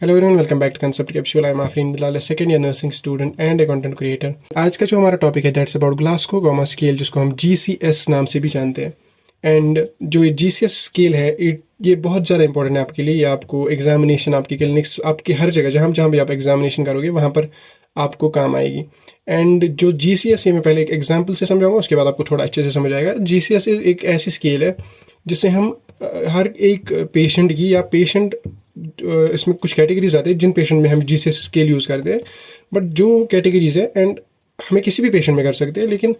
Hello everyone, welcome back to concept capsule. I am Afreen Bilal, second year nursing student and a content creator. आज का जो हमारा topic है that's about Glasgow coma scale, जिसको हम GCS नाम से भी जानते हैं। एंड जो ये जीसीएस स्केल है ये बहुत ज़्यादा इंपॉर्टेंट है आपके लिए। ये आपको एग्जामिनेशन, आपकी क्लिनिक्स, आपकी हर जगह जहाँ जहाँ भी आप एग्जामिनेशन करोगे वहाँ पर आपको काम आएगी। एंड जो जीसीएस, ये मैं पहले एक एग्जाम्पल से समझाऊंगा, उसके बाद आपको थोड़ा अच्छे से समझ आएगा। जीसीएस एक ऐसी स्केल है जिससे हम हर एक पेशेंट की या पेशेंट इसमें कुछ कैटेगरीज आते हैं जिन पेशेंट में हम जीसीएस स्केल यूज़ करते हैं। बट जो कैटेगरीज है एंड हमें किसी भी पेशेंट में कर सकते हैं, लेकिन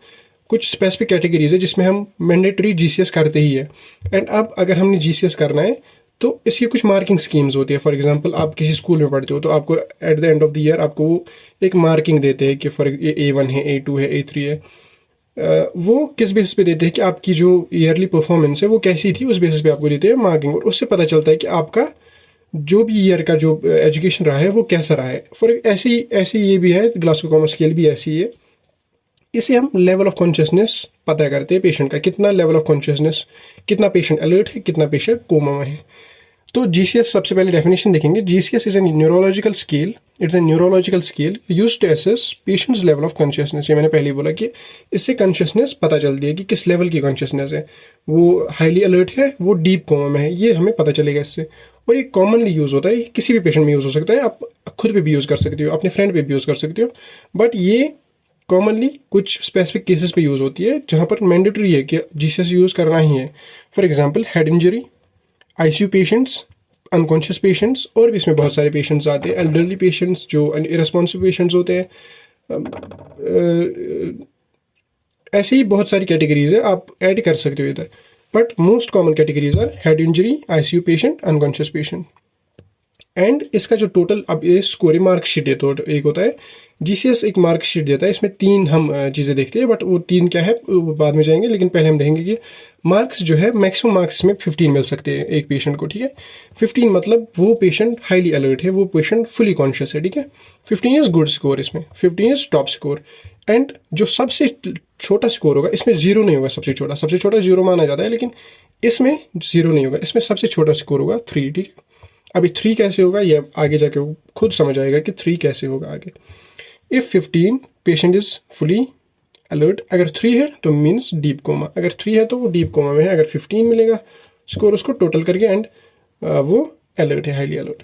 कुछ स्पेसिफिक कैटेगरीज है जिसमें हम मैंडेटरी जीसीएस करते ही है। एंड अब अगर हमने जीसीएस करना है तो इसकी कुछ मार्किंग स्कीम्स होती है। फॉर एग्जांपल, आप किसी स्कूल में पढ़ते हो तो आपको at the end of the year आपको एक मार्किंग देते हैं कि फॉर A1 है, A2 है, A3 है। वो किस बेसिस पे देते हैं कि आपकी जो ईयरली परफॉर्मेंस है वो कैसी थी, उस बेसिस पे आपको देते हैं मार्किंग। और उससे पता चलता है कि आपका जो भी ईयर का जो एजुकेशन रहा है वो कैसा रहा है। फॉर ऐसी ऐसी ये भी है, ग्लासगो गामा स्केल भी ऐसी है। इसे हम लेवल ऑफ कॉन्शियसनेस पता करते हैं पेशेंट का, कितना लेवल ऑफ कॉन्शियसनेस, कितना पेशेंट अलर्ट है, कितना पेशेंट कोमा में है। तो जीसीएस, सबसे पहले डेफिनेशन देखेंगे। GCS is a neurological scale. It's a neurological scale used to assess patient's level of consciousness. ये मैंने पहले ही बोला कि इससे कॉन्शियसनेस पता चलती है कि किस लेवल की कॉन्शियसनेस है, वो हाईली अलर्ट है, वो डीप कोमा में है, ये हमें पता चलेगा इससे। और ये कॉमनली यूज होता है, किसी भी पेशेंट में यूज हो सकता है। आप खुद पे भी यूज कर सकते हो, अपने फ्रेंड पे भी यूज कर सकते हो। बट ये कॉमनली कुछ स्पेसिफिक केसेस पे यूज होती है जहां पर मैंडेटरी है कि जीसीएस यूज करना ही है। For example, head injury, ICU patients, unconscious patients, और भी इसमें बहुत सारे पेशेंट्स आते हैं। एल्डरली पेशेंट्स जो इरेस्पॉन्सिबल पेशेंट्स होते हैं। ऐसे ही बहुत सारी कैटेगरीज है, आप ऐड कर सकते हो इधर। But most common categories are head injury, ICU patient, unconscious patient. And इसका जो टोटल, अब ये स्कोर मार्कशीट है, तो एक होता है जीसीएस, एक मार्कशीट देता है। इसमें तीन हम चीज़ें देखते हैं, बट वो तीन क्या है वो बाद में जाएंगे। लेकिन पहले हम देखेंगे कि मार्क्स जो है, मैक्सिमम मार्क्स में 15 मिल सकते हैं एक पेशेंट को, ठीक है। 15 मतलब वो पेशेंट हाईली अलर्ट है, वो पेशेंट फुली कॉन्शियस है, ठीक है। 15 इज गुड स्कोर, इसमें 15 इज टॉप स्कोर। एंड जो सबसे छोटा स्कोर होगा, इसमें जीरो नहीं होगा। सबसे छोटा जीरो माना जाता है, लेकिन इसमें जीरो नहीं होगा। इसमें सबसे छोटा स्कोर होगा 3, ठीक है। अभी 3 कैसे होगा ये आगे जाके खुद समझ आएगा कि 3 कैसे होगा आगे। If 15 patient is fully alert, अगर 3 है तो मीन्स डीप कोमा। अगर 3 है तो वो डीप कोमा में है। अगर 15 मिलेगा स्कोर उसको टोटल करके, एंड वो अलर्ट है, हाईली अलर्ट।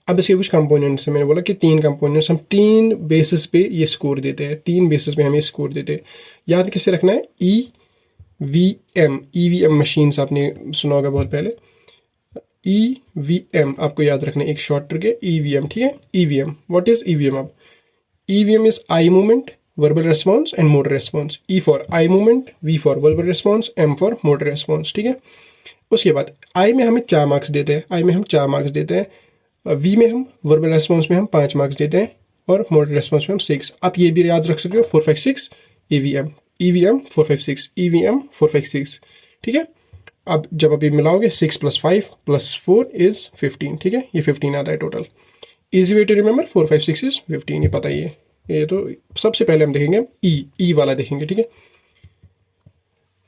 अब इसके कुछ कंपोनेंट्स हैं। मैंने बोला कि 3 कंपोनेंट्स, हम 3 बेसिस पे ये स्कोर देते हैं। 3 बेसिस पे हम ये स्कोर देते हैं। याद कैसे रखना है? ईवीएम मशीन्स आपने सुना होगा बहुत पहले। ईवीएम आपको याद रखना है, एक शॉर्ट ट्रिक है ईवीएम, ठीक है। EVM, what is EVM? अब EVM is eye movement, verbal response and motor response. E for eye movement, V for verbal response, M for motor response, ठीक है। उसके बाद आई में हमें 4 मार्क्स देते हैं। आई में हम 4 मार्क्स देते हैं। वी में हम, वर्बल रेस्पॉन्स में हम 5 मार्क्स देते हैं, और मोटर रेस्पॉन्स में हम 6। आप ये भी याद रख सकते हो, 4 5 6 ईवीएम, ईवीएम 4 5 6, ईवीएम 4 5 6, ठीक है। अब जब अभी मिलाओगे 6 + 5 + 4 इज 15, ठीक है। ये 15 आता है total. Easy way to remember, 4 5 6 is 15, ये पता ही है। ये तो सबसे पहले हम देखेंगे ई वाला देखेंगे, ठीक है।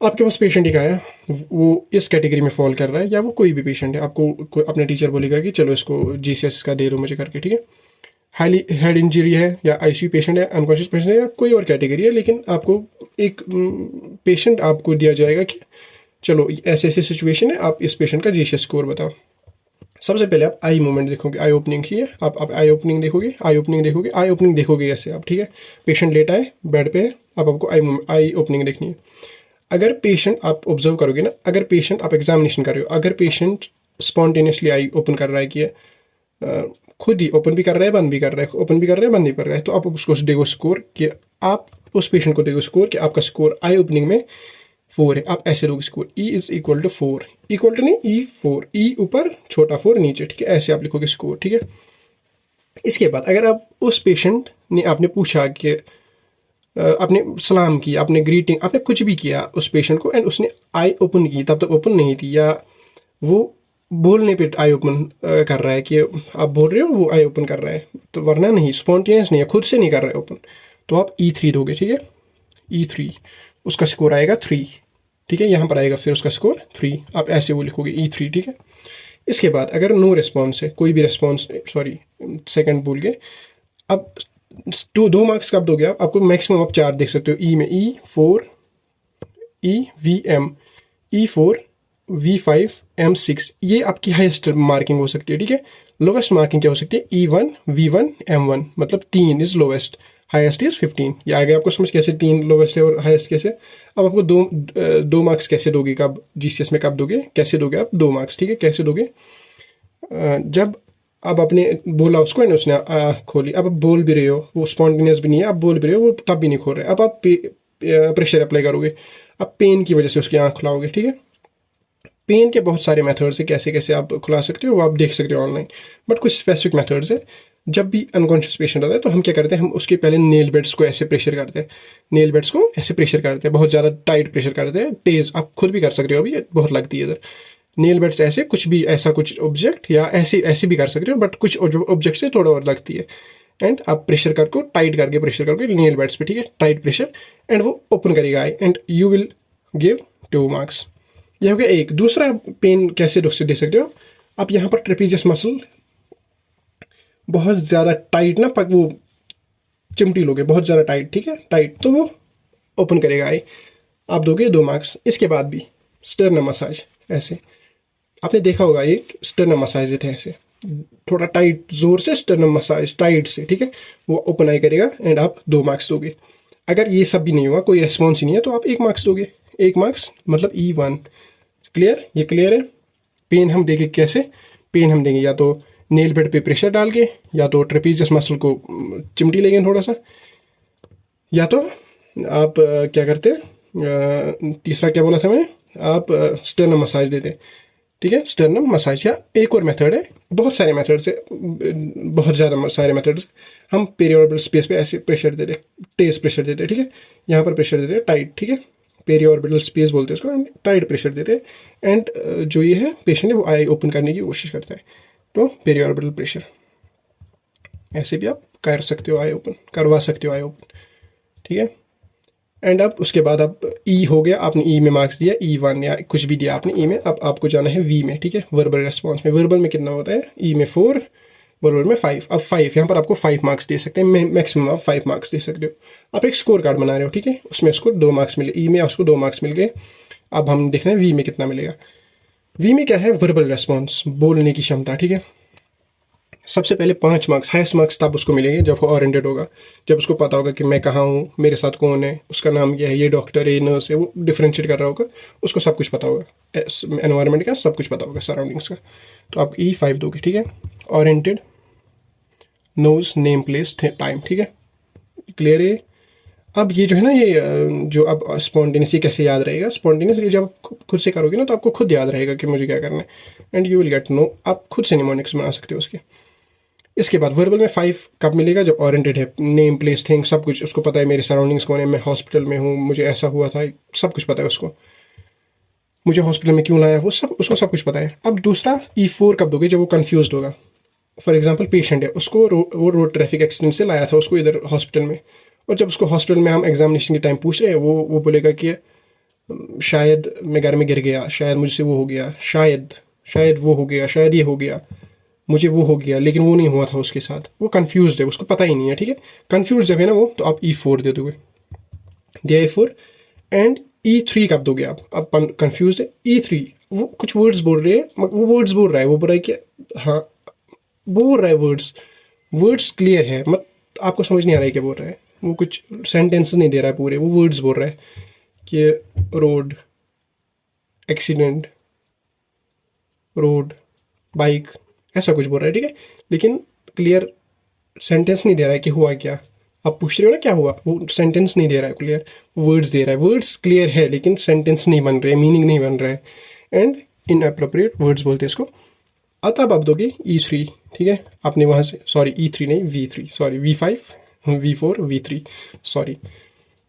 आपके पास पेशेंट एक आया, वो इस कैटेगरी में फॉल कर रहा है, या वो कोई भी पेशेंट है। आपको अपने टीचर बोलेगा कि चलो इसको जीसीएस का दे दो मुझे करके, ठीक है। हाईली हेड इंजरी है, या आईसीयू पेशेंट है, अनकॉन्शियस पेशेंट है, या कोई और कैटेगरी है। लेकिन आपको एक पेशेंट आपको दिया जाएगा कि चलो ऐसे ऐसे सिचुएशन है, आप इस पेशेंट का जीसीएस स्कोर बताओ। सबसे पहले आप आई मूवमेंट देखोगे, आई ओपनिंग की है। आप आई ओपनिंग देखोगे, आई ओपनिंग देखोगे ऐसे आप, ठीक है। पेशेंट लेटा है, बेड पे है, अब आपको आई ओपनिंग देखनी है। अगर पेशेंट, आप ऑब्जर्व करोगे ना, अगर पेशेंट, आप एग्जामिनेशन कर रहे हो, अगर पेशेंट स्पॉन्टेनियसली आई ओपन कर रहा है कि खुद ही ओपन भी कर रहा है, बंद भी कर रहा है, ओपन भी कर रहा है, बंद भी कर रहा है, तो आप उसको देखो स्कोर कि आप उस पेशेंट को देखो स्कोर कि आपका स्कोर आई ओपनिंग में 4 है। आप ऐसे लोग score E is equal to 4, equal to नहीं, E4, ई ऊपर, छोटा 4 नीचे, ठीक है। ऐसे आप लिखोगे स्कोर, ठीक है। इसके बाद अगर आप उस पेशेंट ने, आपने पूछा कि आपने सलाम किया, आपने ग्रीटिंग, आपने कुछ भी किया उस पेशेंट को, एंड उसने आई ओपन की, तब तक ओपन नहीं थी, या वो बोलने पे आई ओपन कर रहा है कि आप बोल रहे हो वो आई ओपन कर रहा है, तो वरना नहीं, स्पॉन्टेनियस नहीं है, खुद से नहीं कर रहा है ओपन, तो आप E3 दोगे, ठीक है। E3, उसका स्कोर आएगा 3, ठीक है। यहाँ पर आएगा फिर उसका स्कोर 3, आप ऐसे वो लिखोगे E3, ठीक है। इसके बाद अगर नो रिस्पॉन्स है, कोई भी रिस्पॉन्स, सॉरी सेकंड भूल गए, अब 2 मार्क्स कब दोगे आप? आपको मैक्सिमम आप 4 देख सकते हो ई में, E4 EVM, E4 V5 M6, ये आपकी हाईएस्ट मार्किंग हो सकती है, ठीक है। लोवेस्ट मार्किंग क्या हो सकती है? E1 V1 M1, मतलब 3 इज लोवेस्ट, हाईएस्ट इज 15। ये आ गया आपको समझ कैसे 3 लोवेस्ट है और हाईएस्ट कैसे। अब आपको दो मार्क्स कैसे दोगे, कब GCS में कब दोगे, कैसे दोगे आप 2 मार्क्स, ठीक है। कैसे दोगे? जब अब आपने बोला उसको एंड उसने खोली, अब आप बोल भी रहे हो, वो स्पॉन्टेनियस भी नहीं है, आप बोल भी रहे हो, वो तब भी नहीं खोल रहे, अब आप प्रेशर अप्लाई करोगे, अब पेन की वजह से उसकी आँख खुलाओगे, ठीक है। पेन के बहुत सारे मेथड्स है, कैसे कैसे आप खुला सकते हो वो आप देख सकते हो ऑनलाइन, बट कुछ स्पेसिफिक मेथड्स है। जब भी अनकॉन्शियस पेशेंट आता है तो हम क्या करते हैं, हम उसके पहले नेल बेड्स को ऐसे प्रेशर करते हैं, नेल बेड्स को ऐसे प्रेशर करते हैं, बहुत ज़्यादा टाइट प्रेशर करते हैं, तेज, आप खुद भी कर सकते हो, अभी बहुत लगती है इधर। नेल बेड्स ऐसे, कुछ भी ऐसा कुछ ऑब्जेक्ट या ऐसे ऐसे भी कर सकते हो, बट कुछ ऑब्जेक्ट से थोड़ा और लगती है। एंड आप प्रेशर करके टाइट करके प्रेशर करके नेल बेड्स पे, ठीक है, टाइट प्रेशर, एंड वो ओपन करेगा eye, and you will give 2 marks. यह हो गया एक। दूसरा पेन कैसे दे सकते हो आप? यहाँ पर ट्रेपीजियस मसल बहुत ज़्यादा टाइट ना, वो चिमटी लोगे बहुत ज़्यादा टाइट, ठीक है, टाइट, तो वो ओपन करेगा आई, आप दोगे 2 मार्क्स। इसके बाद भी स्टर्नम मसाज, ऐसे आपने देखा होगा, एक स्टर्नम मसाज देते हैं ऐसे थोड़ा टाइट, जोर से स्टर्नम मसाज टाइट से, ठीक है, वो ओपन आई करेगा एंड आप 2 मार्क्स दोगे। अगर ये सब भी नहीं हुआ, कोई रेस्पॉन्स ही नहीं है, तो आप 1 मार्क्स दोगे। 1 मार्क्स मतलब E1। क्लियर? ये क्लियर है। पेन हम देंगे कैसे? पेन हम देंगे या तो नेल बेड पे प्रेशर डाल के, या तो ट्रेपीजियस मसल को चिमटी लेंगे थोड़ा सा, या तो आप क्या करते हैं, तीसरा क्या बोला था मैंने, आप स्टर्नम मसाज देते, ठीक है, स्टर्नम मसाज। या एक और मेथड है, बहुत सारे मेथड्स है, बहुत ज़्यादा सारे मेथड्स। हम पेरिऑर्बिटल स्पेस पे ऐसे प्रेशर देते, तेज प्रेशर देते, ठीक है, यहाँ पर प्रेशर देते टाइट, ठीक है, पेरिऑर्बिटल स्पेस बोलते हैं उसको, टाइट प्रेशर देते हैं। एंड जो ये है पेशेंट है वो आई ओपन करने की कोशिश करता है, तो पेरिऑर्बिटल प्रेशर ऐसे भी आप कर सकते हो, आई ओपन करवा सकते हो, आई ओपन, ठीक है। एंड अब उसके बाद आप ई हो गया, आपने ई में मार्क्स दिया, E1 या कुछ भी दिया आपने ई में, अब आपको जाना है वी में, ठीक है, वर्बल रेस्पॉन्स में। वर्बल में कितना होता है? ई में 4, वर्बल में 5। अब 5 यहाँ पर आपको 5 मार्क्स दे सकते हैं, मैक्सिमम आप 5 मार्क्स दे सकते हो। आप एक स्कोर कार्ड बना रहे हो, ठीक है, उसमें उसको 2 मार्क्स मिले, ई में उसको 2 मार्क्स मिल गए। अब हम देखना है वी में कितना मिलेगा। वी में क्या है? वर्बल रेस्पॉन्स, बोलने की क्षमता, ठीक है। सबसे पहले 5 मार्क्स, हाईएस्ट मार्क्स तब उसको मिलेंगे जब वो ओरिएंटेड होगा, जब उसको पता होगा कि मैं कहाँ हूँ, मेरे साथ कौन है, उसका नाम क्या है, ये डॉक्टर है, ये नर्स है, वो डिफ्रेंशिएट कर रहा होगा, उसको सब कुछ पता होगा, एनवायरनमेंट का सब कुछ पता होगा, सराउंडिंग्स का। तो आप E5 दोगे, ठीक है। Oriented, knows, name, place, time, ठीक है, क्लियर है। अब ये जो है ना, ये जो अब स्पॉन्टेनियस कैसे याद रहेगा? स्पॉन्टेनियस जब आप खुद से करोगे ना तो आपको खुद याद रहेगा कि मुझे क्या करना है, and you will get no, आप खुद से निमोनिक्स बना सकते हो उसके। इसके बाद वर्बल में 5 कब मिलेगा? जब ओरिएंटेड है, नेम, प्लेस, थिंग, सब कुछ उसको पता है, मेरे सराउंडिंग्स कौन है, मैं हॉस्पिटल में हूँ, मुझे ऐसा हुआ था, सब कुछ पता है उसको, मुझे हॉस्पिटल में क्यों लाया, वो सब, उसको सब कुछ पता है। अब दूसरा E4 कब दोगे? जब वो कन्फ्यूज होगा। फॉर एग्जाम्पल पेशेंट है, उसको वो रोड ट्रैफिक एक्सीडेंट से लाया था उसको इधर हॉस्पिटल में, और जब उसको हॉस्पिटल में हम एग्जामिनेशन के टाइम पूछ रहे हैं, वो बोलेगा कि शायद मैं घर में गिर गया, शायद मुझसे वो हो गया, शायद वो हो गया, शायद ये हो गया, मुझे वो हो गया, लेकिन वो नहीं हुआ था उसके साथ, वो कंफ्यूज है, उसको पता ही नहीं है, ठीक है। कंफ्यूज जब है ना वो, तो आप E4 दे दोगे, दिया E4। एंड E3 कब दोगे आप? अब कंफ्यूज है, E3 वो कुछ वर्ड्स बोल रहे हैं, वो वर्ड्स बोल रहा है, वो बोल रहा है कि हाँ, बोल रहा है वर्ड्स क्लियर है, मत आपको समझ नहीं आ रहा है क्या बोल रहा है, वो कुछ सेंटेंस नहीं दे रहा है पूरे, वो वर्ड्स बोल रहा है कि रोड, एक्सीडेंट, रोड, बाइक, ऐसा कुछ बोल रहा है, ठीक है, लेकिन क्लियर सेंटेंस नहीं दे रहा है कि हुआ क्या। आप पूछ रहे हो ना क्या हुआ, वो सेंटेंस नहीं दे रहा है क्लियर, वर्ड्स दे रहा है, वर्ड्स क्लियर है लेकिन सेंटेंस नहीं बन रहे, मीनिंग नहीं बन रहा है, एंड इनअप्रोप्रिएट वर्ड्स बोलते हैं इसको। तब आप दोगे E3, ठीक है, आपने वहाँ से, सॉरी E3 नहीं V3, sorry V5, V4, V3, sorry.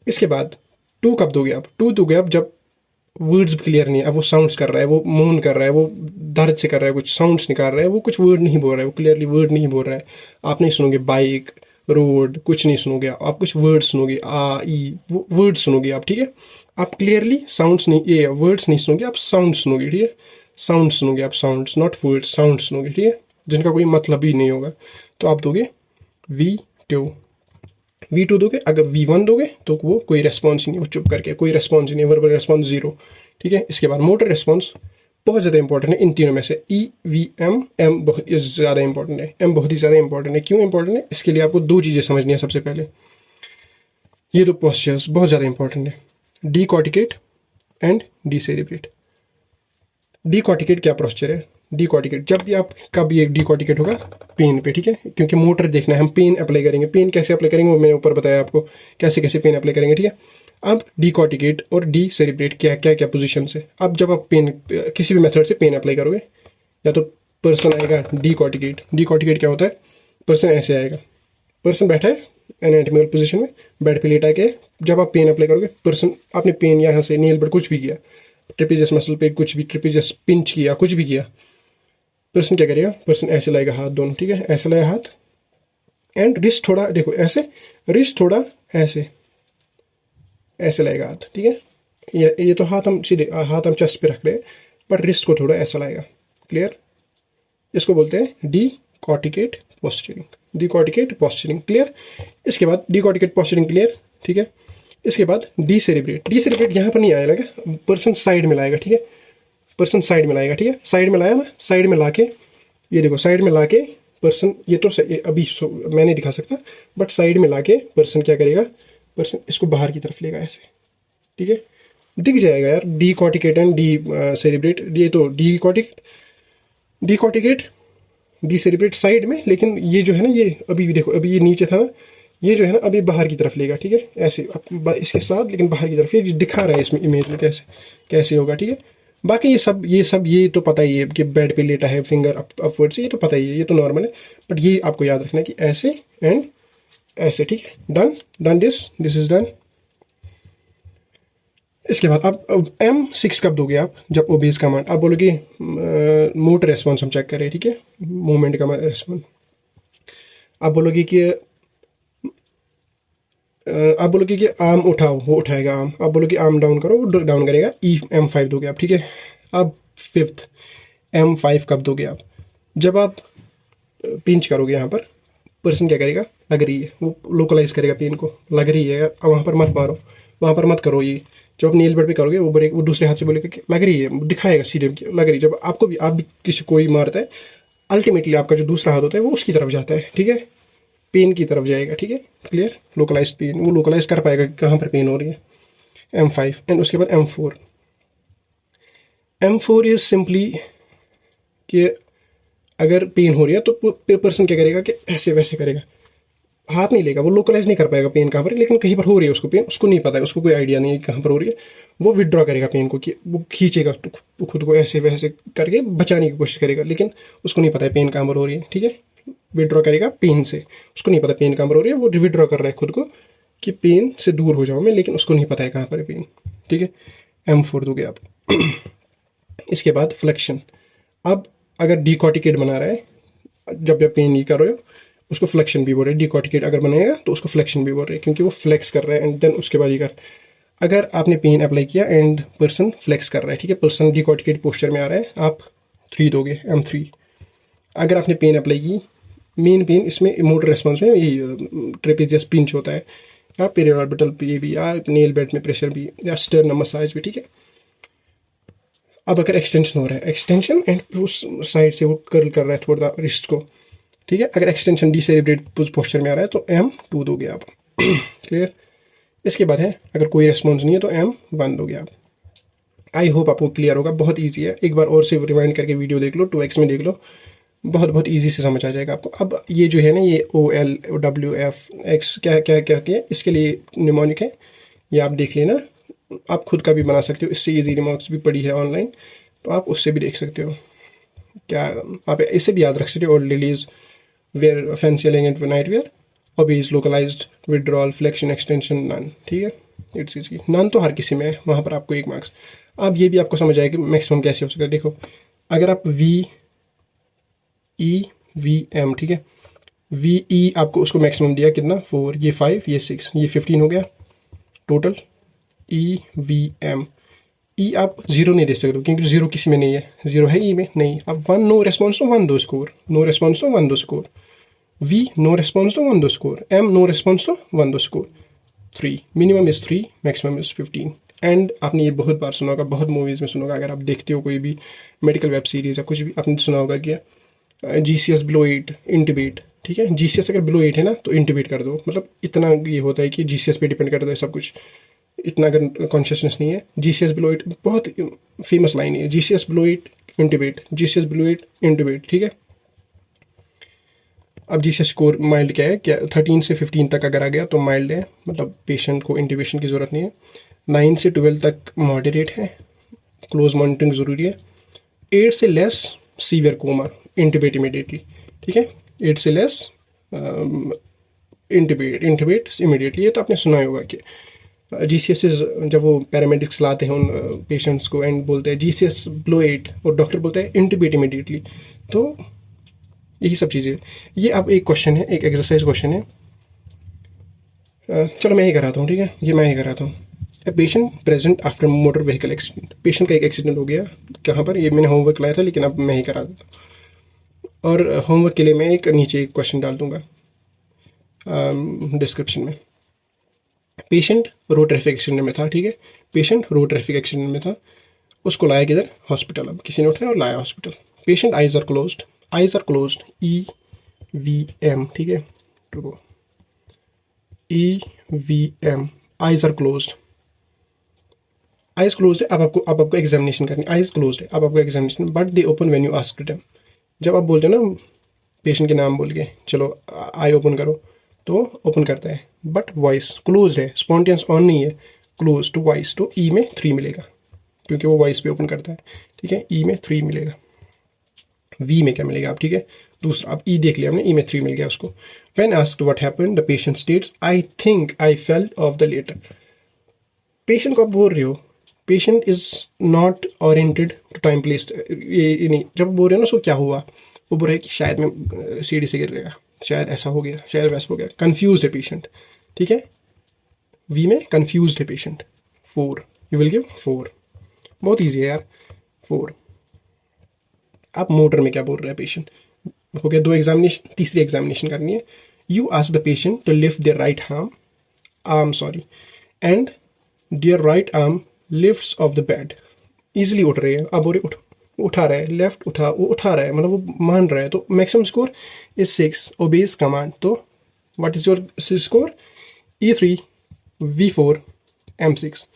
इसके बाद 2 कब दोगे आप? 2 दोगे आप जब वर्ड्स क्लियर नहीं है, अब वो साउंड्स कर रहा है, वो मून कर रहा है, वो दर्द से कर रहा है, कुछ साउंड्स निकाल रहा है, वो कुछ वर्ड नहीं बोल रहा है, वो क्लियरली वर्ड नहीं बोल रहा है, आप नहीं सुनोगे बाइक, रोड, कुछ नहीं सुनोगे आप कुछ वर्ड सुनोगे, आ ई, वो वर्ड सुनोगे आप, ठीक है। आप क्लियरली साउंड्स नहीं, ये वर्ड्स नहीं सुनोगे, आप साउंड सुनोगे, ठीक है, साउंड सुनोगे आप, साउंड्स नॉट वर्ड्स, साउंड सुनोगे, ठीक है, जिनका कोई मतलब ही नहीं होगा। तो आप दोगे V2। V2 दोगे, अगर V1 दोगे तो वो कोई रेस्पॉन्स ही नहीं, वो चुप करके, कोई रेस्पॉन्स ही नहीं, वर्बल रेस्पॉन्स 0, ठीक है। इसके बाद मोटर रेस्पॉन्स बहुत ज़्यादा इंपॉर्टेंट है इन तीनों में से, EVM, M बहुत ज़्यादा इंपॉर्टेंट है, M बहुत ही ज़्यादा इंपॉर्टेंट है। क्यों इंपॉर्टेंट है? इसके लिए आपको दो चीज़ें समझनी है सबसे पहले। ये दो पोस्चर्स बहुत ज़्यादा इंपॉर्टेंट है, डीकॉर्टिकेट एंड डीसेरिब्रेट। डीकॉर्टिकेट क्या पोस्चर है? डीकॉर्टिकेट जब भी आप, कब ये डीकॉर्टिकेट होगा? पेन पे, ठीक है, क्योंकि मोटर देखना है, हम पेन अप्लाई करेंगे। पेन कैसे अप्लाई करेंगे वो मैंने ऊपर बताया आपको, कैसे कैसे पेन अप्लाई करेंगे, ठीक है। अब डीकॉर्टिकेट और डीसेरिब्रेट क्या क्या क्या पोजीशन से, अब जब आप पेन किसी भी मेथड से पेन अप्लाई करोगे, या तो पर्सन आएगा डीकॉर्टिकेट। डीकॉर्टिकेट क्या होता है? पर्सन ऐसे आएगा, पर्सन बैठा है एनाटॉमिकल पोजीशन में, बेड पे लेटा के, जब आप पेन अप्लाई करोगे, पर्सन आपने पेन यहाँ से नेल पर कुछ भी किया, ट्रेपेजियस मसल पे कुछ भी, ट्रेपेजियस पिंच किया, कुछ भी किया, पर्सन क्या करेगा? पर्सन ऐसे लाएगा हाथ दोनों, ठीक है, ऐसे लाया हाथ, एंड रिस्ट थोड़ा देखो ऐसे, रिस्ट थोड़ा ऐसे, ऐसे लाएगा हाथ, ठीक है। ये तो हाथ हम सीधे, हाथ हम चेस्ट पे रख रहे हैं, बट रिस्ट को थोड़ा ऐसा लाएगा, क्लियर। इसको बोलते हैं डीकॉर्टिकेट पोस्चरिंग, डीकॉर्टिकेट पोस्चरिंग, क्लियर। इसके बाद डीकॉर्टिकेट पोस्चरिंग क्लियर, ठीक है। इसके बाद डीसेरिब्रेट। डीसेरिब्रेट यहाँ पर नहीं आया लगा, पर्सन साइड में लाएगा, ठीक है, पर्सन साइड में लाएगा, ठीक है, साइड में लाया ना, साइड में लाके, ये देखो साइड में लाके पर्सन, ये तो अभी मैं नहीं दिखा सकता, बट साइड में लाके पर्सन क्या करेगा? पर्सन इसको बाहर की तरफ लेगा ऐसे, ठीक है, दिख जाएगा यार, डीकॉर्टिकेट एंड डी सेरिब्रेट। ये तो डीकॉर्टिकेट, डीकॉर्टिकेट, डीसेरिब्रेट साइड में, लेकिन ये जो है ना, ये अभी भी देखो, अभी ये नीचे था ना, ये जो है ना अभी बाहर की तरफ लेगा, ठीक है, ऐसे इसके साथ, लेकिन बाहर की तरफ, ये दिखा रहा है इसमें इमेज में कैसे कैसे होगा, ठीक है। बाकी ये तो पता ही है कि बेड पे लेटा है, फिंगर अपवर्ड से, ये तो पता ही है, ये तो नॉर्मल है, बट ये आपको याद रखना है कि ऐसे एंड ऐसे, ठीक है। Done, done this is done. इसके बाद अब M6 कब दोगे आप? जब ओबेस कमांड, आप बोलोगे मोटर रेस्पॉन्स हम चेक करें, ठीक है, मूवमेंट का रेस्पॉन्स। आप बोलोगे कि आर्म उठाओ, वो उठाएगा आर्म। आप बोलोगे आर्म डाउन करो, वो डाउन करेगा, M5 दोगे आप, ठीक है। अब फिफ्थ, M5 कब दोगे आप? जब आप पिंच करोगे, यहाँ पर पर्सन क्या करेगा? लग रही है, वो लोकलाइज करेगा पेन को, लग रही है, वहाँ पर मत मारो, वहाँ पर मत करो। ये जब आप नील बेड पे करोगे, वो दूसरे हाथ से बोलेगा कि लग रही है, दिखाएगा सीधे लग रही है। जब आप भी किसी कोई मारता है, अल्टीमेटली आपका जो दूसरा हाथ होता है वो उसकी तरफ जाता है, ठीक है, पेन की तरफ जाएगा, ठीक है, क्लियर। लोकलाइज पेन, वो लोकलाइज कर पाएगा कहाँ पर पेन हो रही है, M5। एंड उसके बाद M4। M4 इज सिंपली कि अगर पेन हो रही है तो पर्सन क्या करेगा कि ऐसे वैसे करेगा, हाथ नहीं लेगा, वो लोकलाइज नहीं कर पाएगा पेन कहाँ पर, लेकिन कहीं पर हो रही है उसको पेन, उसको नहीं पता है, उसको कोई आइडिया नहीं है कहाँ पर हो रही है, वो विड्रॉ करेगा पेन को, कि वो खींचेगा तो खुद को ऐसे वैसे करके बचाने की कोशिश करेगा, लेकिन उसको नहीं पता है पेन कहाँ पर हो रही है, ठीक है। विड्रॉ करेगा पेन से, उसको नहीं पता पेन कहाँ पर हो रही है, वो विड्रॉ कर रहा है खुद को कि पेन से दूर हो जाऊँ मैं, लेकिन उसको नहीं पता है कहाँ पर है पेन, ठीक है। M4 दोगे आप। इसके बाद फ्लेक्शन। अब अगर डीकॉर्टिकेट बना रहा है, जब आप पेन ये कर रहे हो, उसको फ्लेक्शन भी बोल रहे हैं। डीकॉर्टिकेट अगर बनाएगा तो उसको फ्लेक्शन भी बोल रहे हैं, क्योंकि वो फ्लेक्स कर रहा है, एंड देन उसके बाद ये कर, अगर आपने पेन अप्लाई किया एंड पर्सन फ्लेक्स कर रहा है, ठीक है, पर्सन डीकॉर्टिकेट पोस्चर में आ रहा है, आप 3 दोगे, M3। अगर आपने पेन अप्लाई की, मेन पेन इसमें मोटर रेस्पॉन्स में ये ट्रेपेजियस पिंच होता है, या पेरिऑर्बिटल पे भी, या नेल बेड में प्रेशर भी, या स्टर्नम मसाज भी, ठीक है। अब अगर एक्सटेंशन हो रहा है, एक्सटेंशन एंड उस साइड से वो कर्ल कर रहा है थोड़ा रिस्ट को, ठीक है, अगर एक्सटेंशन डीसेरिब्रेट पोस्चर में आ रहा है तो M2 दोगे आप, क्लियर। इसके बाद है, अगर कोई रेस्पॉन्स नहीं है तो M1 दोगे आप। आई होप आपको क्लियर होगा, बहुत ईजी है, एक बार और से रिवाइंड करके वीडियो देख लो, 2x में देख लो, बहुत ईजी से समझ आ जाएगा आपको। अब ये जो है ना, ये OL WF X क्या क्या क्या क्या इसके लिए निमोनिक है, ये आप देख लेना, आप खुद का भी बना सकते हो, इससे ईजी रिमार्क्स भी पड़ी है ऑनलाइन, तो आप उससे भी देख सकते हो। क्या आप इससे भी याद रख सकते हो, old ladies wear fancy elegant night wear, obeys localized withdrawal flexion extension none, ठीक है, इट्स इजी। नन तो हर किसी में है, वहाँ पर आपको 1 मार्क्स। अब ये भी आपको समझ आएगा कि मैक्सिमम कैसे हो सकता है। देखो, अगर आप VEVM, ठीक है, VE आपको उसको मैक्सिमम दिया कितना, 4, ये 5, ये 6, ये 15 हो गया टोटल। EVM ई आप 0 नहीं दे सकते क्योंकि 0 किसी में नहीं है, 0 है ई में नहीं। अब 1 नो रेस्पॉन्स तो 1 दो स्कोर, नो रेस्पॉन्स तो 1 दो score. V no response to 1 दो score, M no response to 1 दो score, 3 minimum is 3, maximum is 15। And आपने ये बहुत बार सुना होगा, बहुत मूवीज़ में सुना होगा, अगर आप देखते हो कोई भी मेडिकल वेब सीरीज़ या कुछ भी, आपने सुना होगा कि GCS below 8 इंटूबेट, ठीक है। GCS अगर below 8 है ना तो इंटूबेट कर दो, मतलब इतना ये होता है कि GCS पे डिपेंड करता है सब कुछ, इतना अगर कॉन्शियसनेस नहीं है। GCS below 8 बहुत फेमस लाइन है, GCS below 8 इंटूबेट, GCS below 8 इंटूबेट, ठीक है। अब जीसीएस स्कोर माइल्ड क्या है, क्या 13 से 15 तक अगर आ गया तो माइल्ड है, मतलब पेशेंट को इंटूबेशन की ज़रूरत नहीं है। 9 से 12 तक मॉडरेट है, क्लोज मॉनिटरिंग ज़रूरी है। 8 से लेस सीवियर कोमा, इंटूबेट इमीडिएटली, ठीक है। 8 से लेस इंटूबेट इमीडिएटली। ये तो आपने सुना ही होगा कि जीसीएस जब वो पैरामेडिक्स लाते हैं उन पेशेंट्स को एंड बोलते हैं जीसीएस below 8 और डॉक्टर बोलता है इंटूबेट इमीडिएटली, तो यही सब चीज़ें। ये अब एक क्वेश्चन है, एक एक्सरसाइज क्वेश्चन है, चलो मैं ही कराता हूँ, ठीक है। ये मैं ही कराता हूँ। A patient present after motor vehicle accident, patient का एक एक्सीडेंट हो गया, कहाँ पर, ये मैंने होमवर्क लाया था लेकिन अब मैं ही करा देता हूँ। और होमवर्क के लिए मैं एक नीचे एक क्वेश्चन डाल दूँगा डिस्क्रिप्शन में। पेशेंट रोड ट्रैफिक एक्सीडेंट में था, ठीक है। पेशेंट रोड ट्रैफिक एक्सीडेंट में था, उसको लाया किधर, हॉस्पिटल। अब किसी ने उठाया और लाया hospital. Patient eyes are closed, eyes are closed, EVM, ठीक है। EVM, eyes are closed, eyes closed है। अब आपको एग्जामिनेशन करनी, आइज क्लोज्ड है, अब आपको examination, but they open when you ask them. जब आप बोलते हो ना पेशेंट के नाम बोल के, चलो आई ओपन करो, तो ओपन करता है, बट वॉइस क्लोज है, स्पॉन्टेनियस ऑन नहीं है, क्लोज टू वॉइस, तो ई में 3 मिलेगा क्योंकि वो वॉइस पे ओपन करता है, ठीक है। ई में 3 मिलेगा। वी में क्या मिलेगा आप, ठीक है। दूसरा, अब ई देख लिया हमने, ई में 3 मिल गया उसको। When asked what happened the patient states I think I fell off the ladder. Patient को आप बोल रहे हो, patient is not oriented to time place, ये नहीं, जब बोल रहे हो ना उसको क्या हुआ, वो बोल रहा है कि शायद मैं सीढ़ी से गिर गया, शायद ऐसा हो गया, शायद वैसा हो गया, कंफ्यूज है पेशेंट, ठीक है। वी में कंफ्यूज है पेशेंट, 4, यू विल गिव 4, बहुत ईजी है यार, 4। आप मोटर में क्या बोल रहे हैं, पेशेंट हो गया 2 एग्जामिनेशन, तीसरी एग्जामिनेशन करनी है। You ask the patient to lift their right arm sorry, and their right arm lifts off the bed, easily उठ रही है। अब बोल रहे उठा रहा है, लेफ्ट उठा, वो उठा रहा है, मतलब वो मान रहा है, तो maximum score is 6, obeys command. तो what is your score, E3, V4, M6।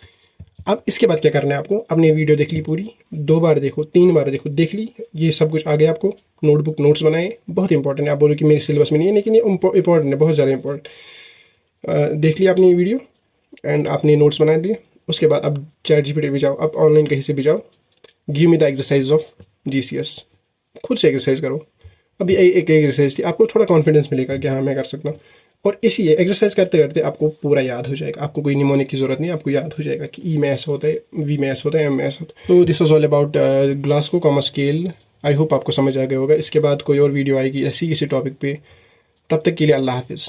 अब इसके बाद क्या करना है आपको, आपने वीडियो देख ली पूरी, 2 बार देखो, 3 बार देखो, देख ली, ये सब कुछ आ गया आपको। नोटबुक नोट्स बनाए, बहुत इंपॉर्टेंट है। आप बोलो कि मेरे सिलेबस में नहीं है, लेकिन ये इंपॉर्टेंट है, बहुत ज़्यादा इंपॉर्टेंट। देख लिया आपने ये वीडियो एंड आपने नोट्स बना दिए। उसके बाद अब ChatGPT भी जाओ, अब ऑनलाइन कहीं से भी जाओ, give me the exercise of GCS, खुद से एक्सरसाइज करो। अभी एक एक्सरसाइज थी, आपको थोड़ा कॉन्फिडेंस मिलेगा कि हाँ मैं कर सकता हूँ, और इसी एक्सरसाइज करते करते आपको पूरा याद हो जाएगा। आपको कोई निमोनिक की जरूरत नहीं, आपको याद हो जाएगा कि ई में ऐसा होता है, वी में ऐसा होता है, एम में ऐसा होता है। तो this was all about Glasgow comma scale. I hope आपको समझ आ गया होगा। इसके बाद कोई और वीडियो आएगी ऐसी किसी टॉपिक पे, तब तक के लिए अल्लाह हाफिज़।